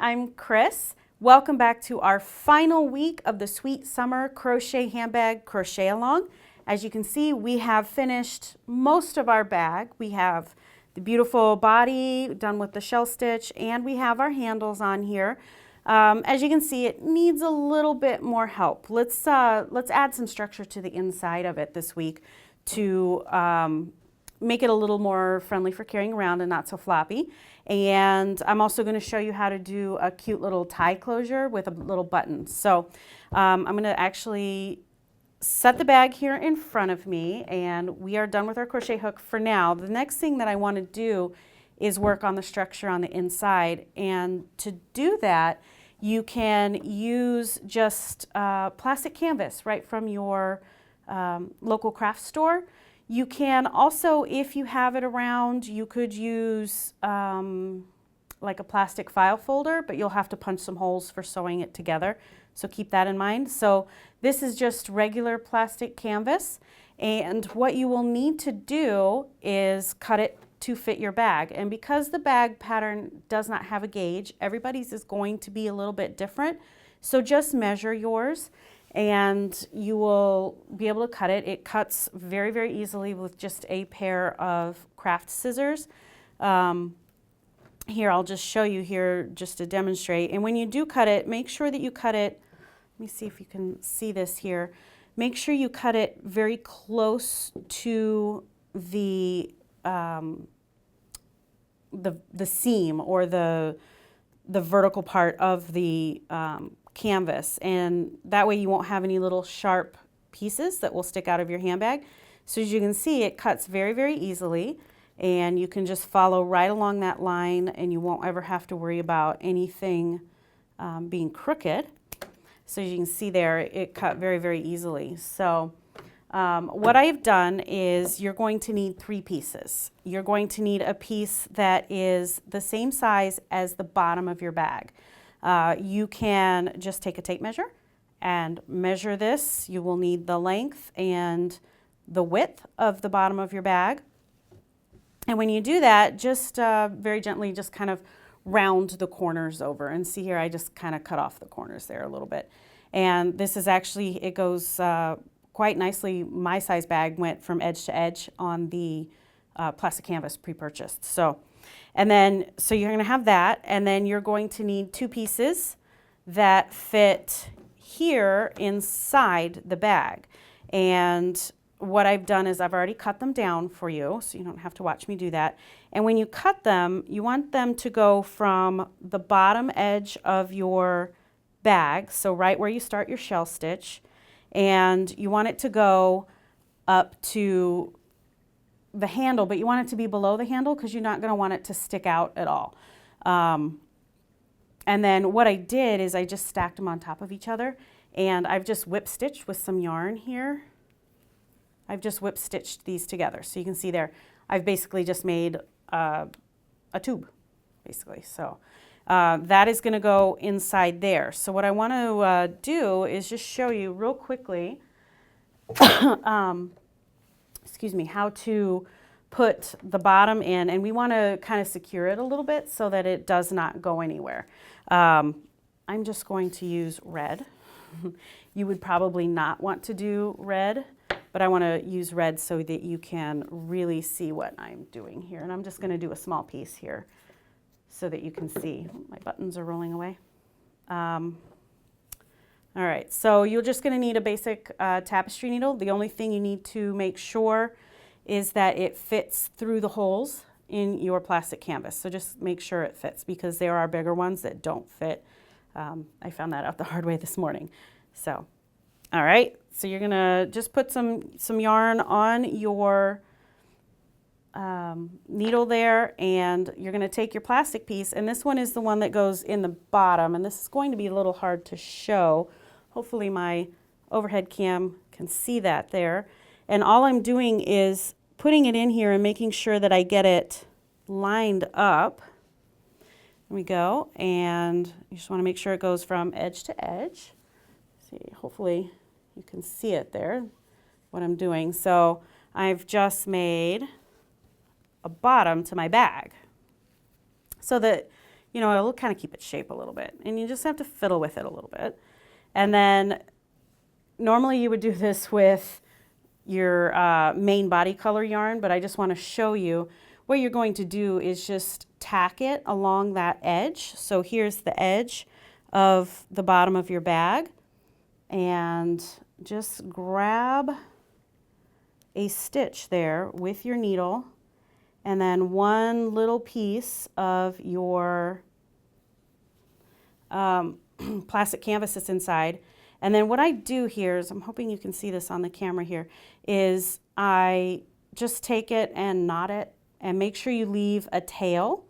I'm Chris. Welcome back to our final week of the Sweet Summer Crochet Handbag Crochet Along. As you can see, we have finished most of our bag. We have the beautiful body done with the shell stitch, and we have our handles on here. As you can see, it needs a little bit more help. Let's add some structure to the inside of it this week to make it a little more friendly for carrying around and not so floppy. And I'm also going to show you how to do a cute little tie closure with a little button. So I'm going to actually set the bag here in front of me, and we are done with our crochet hook for now. The next thing that I want to do is work on the structure on the inside, and to do that you can use just plastic canvas right from your local craft store. You can also, if you have it around, you could use like a plastic file folder, but you'll have to punch some holes for sewing it together. So keep that in mind. So this is just regular plastic canvas, and what you will need to do is cut it to fit your bag. And because the bag pattern does not have a gauge, everybody's is going to be a little bit different. So just measure yours and you will be able to cut it. It cuts very, very easily with just a pair of craft scissors. Here, I'll just show you here just to demonstrate. And when you do cut it, make sure that you cut it, let me see if you can see this here. Make sure you cut it very close to the seam or the vertical part of the canvas, and that way you won't have any little sharp pieces that will stick out of your handbag. So as you can see, it cuts very, very easily, and you can just follow right along that line and you won't ever have to worry about anything being crooked. So as you can see there, it cut very, very easily. So what I've done is you're going to need 3 pieces. You're going to need a piece that is the same size as the bottom of your bag. You can just take a tape measure and measure this. You will need the length and the width of the bottom of your bag. And when you do that, just very gently just kind of round the corners over. And see here, I just kind of cut off the corners there a little bit. And this is actually, it goes quite nicely. My size bag went from edge to edge on the plastic canvas pre-purchased. So you're going to have that, and then you're going to need 2 pieces that fit here inside the bag. And what I've done is I've already cut them down for you, so you don't have to watch me do that. And when you cut them, you want them to go from the bottom edge of your bag, so right where you start your shell stitch, and you want it to go up to the handle, but you want it to be below the handle because you're not going to want it to stick out at all. And then what I did is I just stacked them on top of each other, and I've just whip stitched with some yarn here. I've just whip stitched these together. So you can see there, I've basically just made a tube, basically. So that is going to go inside there. So what I want to do is just show you real quickly excuse me, how to put the bottom in, and we want to kind of secure it a little bit so that it does not go anywhere. I'm just going to use red. You would probably not want to do red, but I want to use red so that you can really see what I'm doing here. And I'm just going to do a small piece here so that you can see. My buttons are rolling away. All right, so you're just going to need a basic tapestry needle. The only thing you need to make sure is that it fits through the holes in your plastic canvas. So just make sure it fits, because there are bigger ones that don't fit. I found that out the hard way this morning. So, all right, so you're going to just put some yarn on your needle there, and you're going to take your plastic piece, and this one is the one that goes in the bottom, and this is going to be a little hard to show. Hopefully my overhead cam can see that there. And all I'm doing is putting it in here and making sure that I get it lined up. There we go. And you just want to make sure it goes from edge to edge. See, hopefully you can see it there, what I'm doing. So I've just made a bottom to my bag so that you know, it'll kind of keep its shape a little bit. And you just have to fiddle with it a little bit. And then normally you would do this with your main body color yarn, but I just want to show you what you're going to do is just tack it along that edge. So here's the edge of the bottom of your bag, and just grab a stitch there with your needle, and then one little piece of your plastic canvas that's inside. And then what I do here is, I'm hoping you can see this on the camera here, is I just take it and knot it, and make sure you leave a tail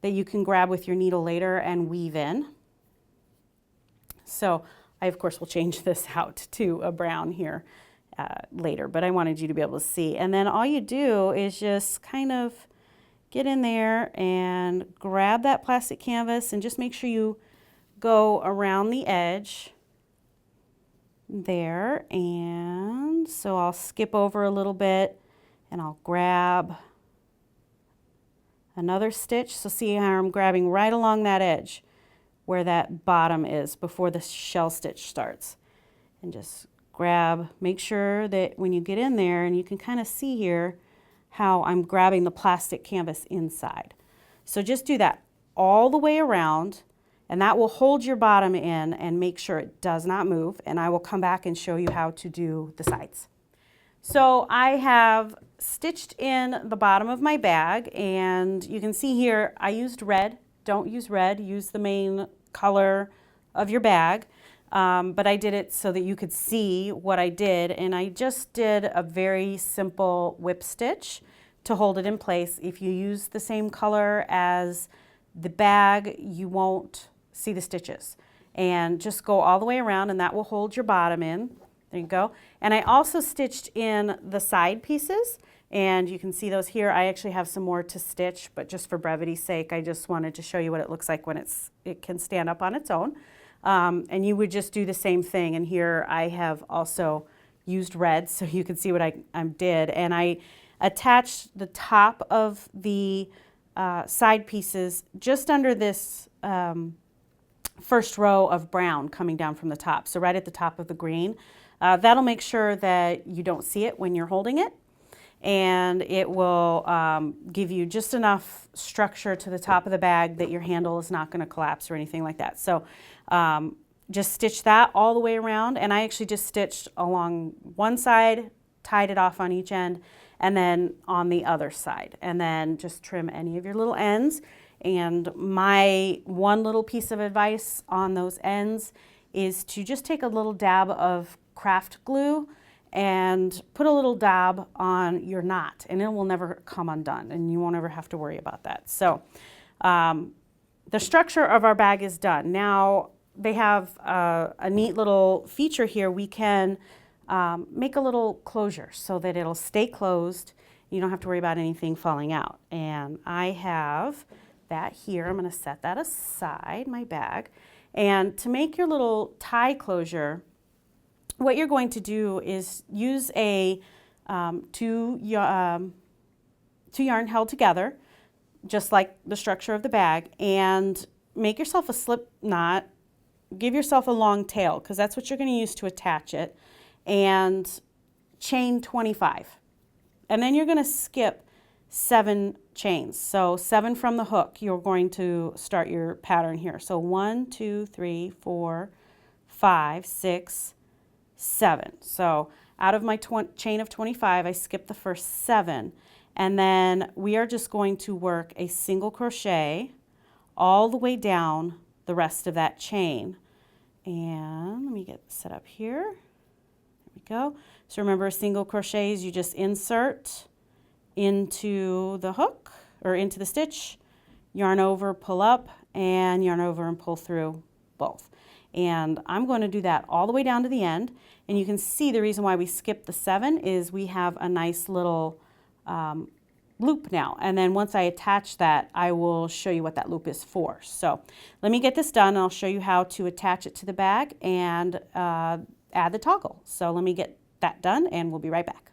that you can grab with your needle later and weave in. So I, of course, will change this out to a brown here later, but I wanted you to be able to see. And then all you do is just kind of get in there and grab that plastic canvas and just make sure you go around the edge there. And so I'll skip over a little bit and I'll grab another stitch. So see how I'm grabbing right along that edge where that bottom is before the shell stitch starts. And just grab, make sure that when you get in there, and you can kind of see here how I'm grabbing the plastic canvas inside. So just do that all the way around, and that will hold your bottom in and make sure it does not move. And I will come back and show you how to do the sides. So I have stitched in the bottom of my bag, and you can see here I used red. Don't use red, use the main color of your bag. But I did it so that you could see what I did, and I just did a very simple whip stitch to hold it in place. If you use the same color as the bag, you won't see the stitches. And just go all the way around, and that will hold your bottom in. There you go. And I also stitched in the side pieces, and you can see those here. I actually have some more to stitch, but just for brevity's sake, I just wanted to show you what it looks like when it can stand up on its own. And you would just do the same thing. And here I have also used red so you can see what I did. And I attached the top of the side pieces just under this first row of brown coming down from the top. So right at the top of the green. That'll make sure that you don't see it when you're holding it. And it will give you just enough structure to the top of the bag that your handle is not going to collapse or anything like that. So just stitch that all the way around, and I actually just stitched along one side, tied it off on each end, and then on the other side, and then just trim any of your little ends. And my one little piece of advice on those ends is to just take a little dab of craft glue and put a little dab on your knot, and it will never come undone, and you won't ever have to worry about that. So the structure of our bag is done. Now they have a neat little feature here. We can make a little closure so that it'll stay closed. You don't have to worry about anything falling out. And I have that here. I'm going to set that aside, my bag. And to make your little tie closure, what you're going to do is use a two yarn held together, just like the structure of the bag, and make yourself a slip knot. Give yourself a long tail, because that's what you're going to use to attach it, and chain 25. And then you're going to skip 7 chains. So 7 from the hook, you're going to start your pattern here. So 1, 2, 3, 4, 5, 6, 7. So out of my chain of 25, I skipped the first 7. And then we are just going to work a single crochet all the way down the rest of that chain. And let me get set up here. There we go. So remember, single crochets, you just insert into the hook or into the stitch, yarn over, pull up, and yarn over and pull through both. And I'm going to do that all the way down to the end. And you can see the reason why we skipped the 7 is we have a nice little loop now. And then once I attach that, I will show you what that loop is for. So let me get this done, and I'll show you how to attach it to the bag and add the toggle. So let me get that done, and we'll be right back.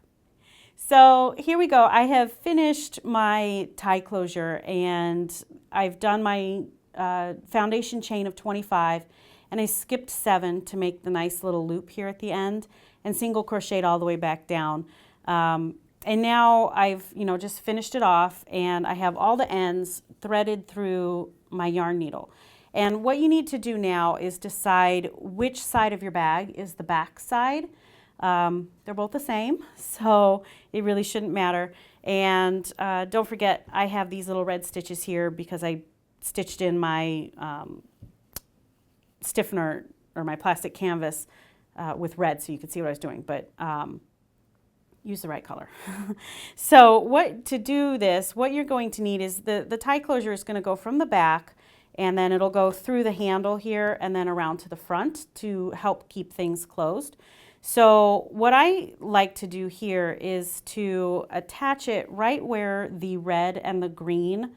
So here we go. I have finished my tie closure, and I've done my foundation chain of 25, and I skipped 7 to make the nice little loop here at the end, and single crocheted all the way back down. And now I've, just finished it off, and I have all the ends threaded through my yarn needle. And what you need to do now is decide which side of your bag is the back side. They're both the same, so it really shouldn't matter. And don't forget, I have these little red stitches here because I stitched in my stiffener or my plastic canvas with red so you could see what I was doing, but use the right color. So to do this, what you're going to need is the tie closure is going to go from the back, and then it'll go through the handle here and then around to the front to help keep things closed. So what I like to do here is to attach it right where the red and the green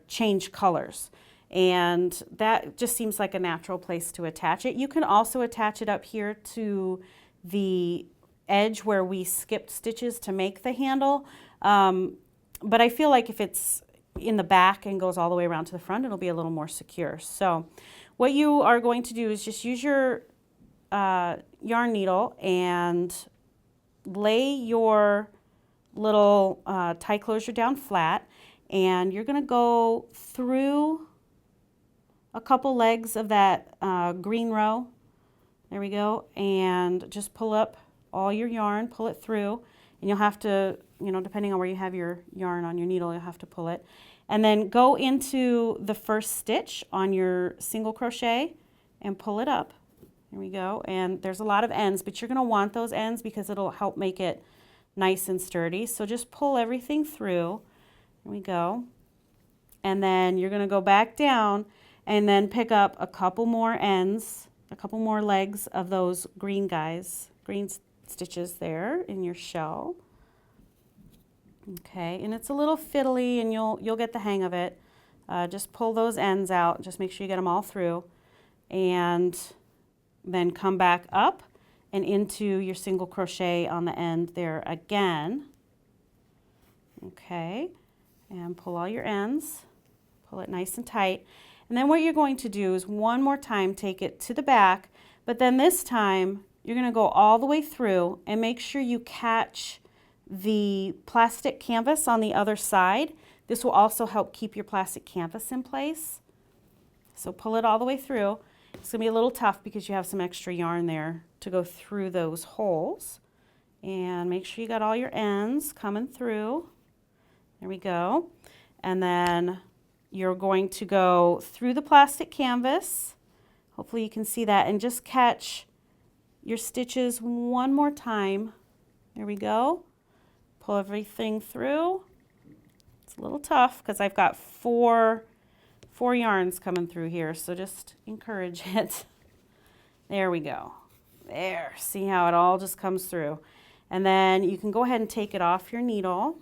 change colors. And that just seems like a natural place to attach it. You can also attach it up here to the edge where we skipped stitches to make the handle. But I feel like if it's in the back and goes all the way around to the front, it'll be a little more secure. So what you are going to do is just use your yarn needle and lay your little tie closure down flat, and you're going to go through a couple legs of that green row. There we go. And just pull up all your yarn, pull it through, and you'll have to, depending on where you have your yarn on your needle, you'll have to pull it. And then go into the first stitch on your single crochet and pull it up. Here we go. And there's a lot of ends, but you're going to want those ends because it'll help make it nice and sturdy. So just pull everything through. Here we go. And then you're going to go back down and then pick up a couple more ends, a couple more legs of those green stitches there in your shell. Okay, and it's a little fiddly, and you'll get the hang of it. Just pull those ends out. Just make sure you get them all through, and then come back up and into your single crochet on the end there again. Okay, and pull all your ends. Pull it nice and tight. And then what you're going to do is one more time take it to the back, but then this time you're going to go all the way through and make sure you catch the plastic canvas on the other side. This will also help keep your plastic canvas in place. So pull it all the way through. It's going to be a little tough because you have some extra yarn there to go through those holes. And make sure you got all your ends coming through. There we go. And then you're going to go through the plastic canvas. Hopefully you can see that, and just catch your stitches one more time. There we go. Pull everything through. It's a little tough because I've got four yarns coming through here, so just encourage it. There we go. There, see how it all just comes through. And then you can go ahead and take it off your needle,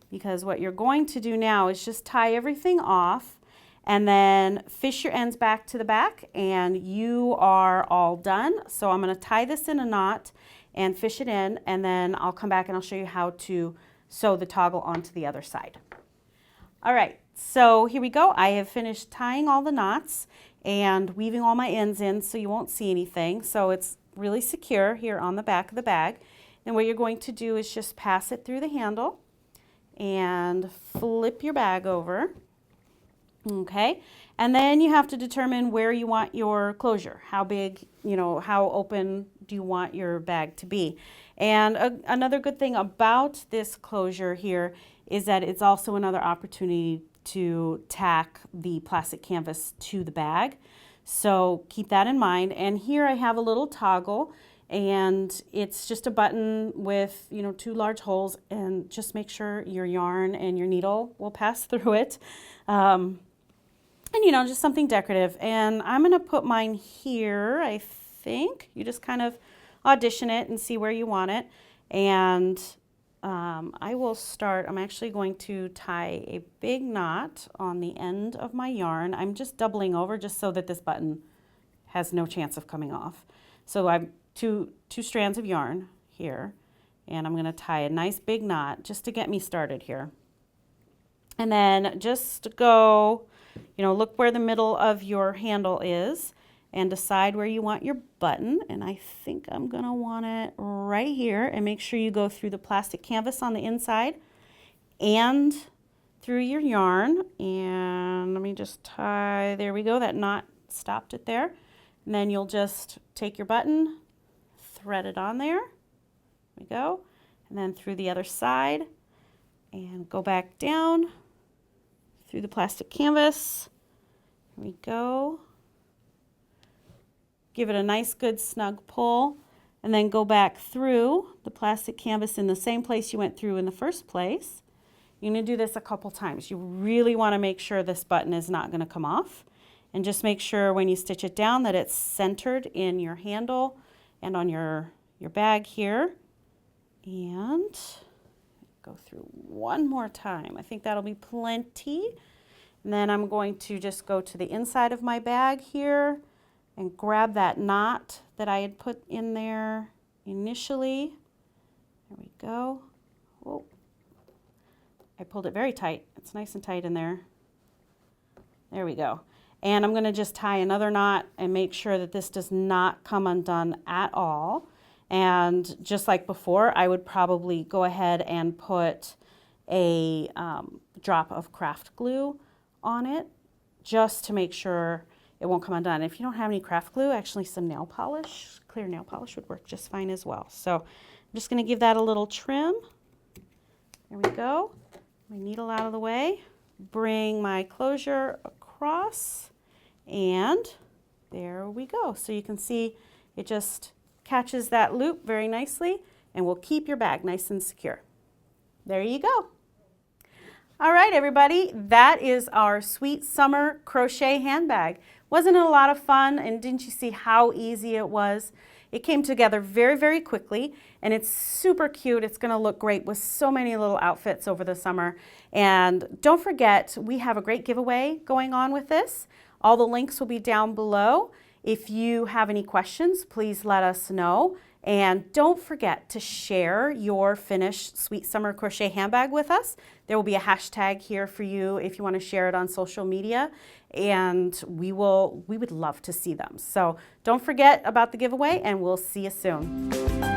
because what you're going to do now is just tie everything off and then fish your ends back to the back, and you are all done. So I'm going to tie this in a knot and fish it in, and then I'll come back and I'll show you how to sew the toggle onto the other side. All right, so here we go. I have finished tying all the knots and weaving all my ends in so you won't see anything. So it's really secure here on the back of the bag. And what you're going to do is just pass it through the handle and flip your bag over. Okay, and then you have to determine where you want your closure. How big, how open do you want your bag to be? And another good thing about this closure here is that it's also another opportunity to tack the plastic canvas to the bag. So keep that in mind. And here I have a little toggle, and it's just a button with, 2 large holes, and just make sure your yarn and your needle will pass through it. And just something decorative. And I'm going to put mine here, I think. You just kind of audition it and see where you want it. And I will start. I'm actually going to tie a big knot on the end of my yarn. I'm just doubling over just so that this button has no chance of coming off. So I'm two strands of yarn here, and I'm going to tie a nice big knot just to get me started here. And then just go you know, look where the middle of your handle is and decide where you want your button. And I think I'm gonna want it right here, and make sure you go through the plastic canvas on the inside and through your yarn. And let me just tie, there we go, that knot stopped it there. And then you'll just take your button, thread it on there, there we go, and then through the other side and go back down through the plastic canvas. Here we go. Give it a nice good snug pull, and then go back through the plastic canvas in the same place you went through in the first place. You're going to do this a couple times. You really want to make sure this button is not going to come off, and just make sure when you stitch it down that it's centered in your handle and on your bag here. And go through one more time. I think that'll be plenty. And then I'm going to just go to the inside of my bag here and grab that knot that I had put in there initially. There we go. Whoa. I pulled it very tight. It's nice and tight in there. There we go. And I'm going to just tie another knot and make sure that this does not come undone at all. And just like before, I would probably go ahead and put a drop of craft glue on it just to make sure it won't come undone. If you don't have any craft glue, actually some nail polish, clear nail polish would work just fine as well. So I'm just going to give that a little trim. There we go. My needle out of the way. Bring my closure across, and there we go. So you can see it just catches that loop very nicely and will keep your bag nice and secure. There you go. All right, everybody, that is our Sweet Summer Crochet Handbag. Wasn't it a lot of fun? And didn't you see how easy it was? It came together very, very quickly, and it's super cute. It's going to look great with so many little outfits over the summer. And don't forget, we have a great giveaway going on with this. All the links will be down below. If you have any questions, please let us know. And don't forget to share your finished Sweet Summer Crochet Handbag with us. There will be a hashtag here for you if you want to share it on social media, and we would love to see them. So don't forget about the giveaway, and we'll see you soon.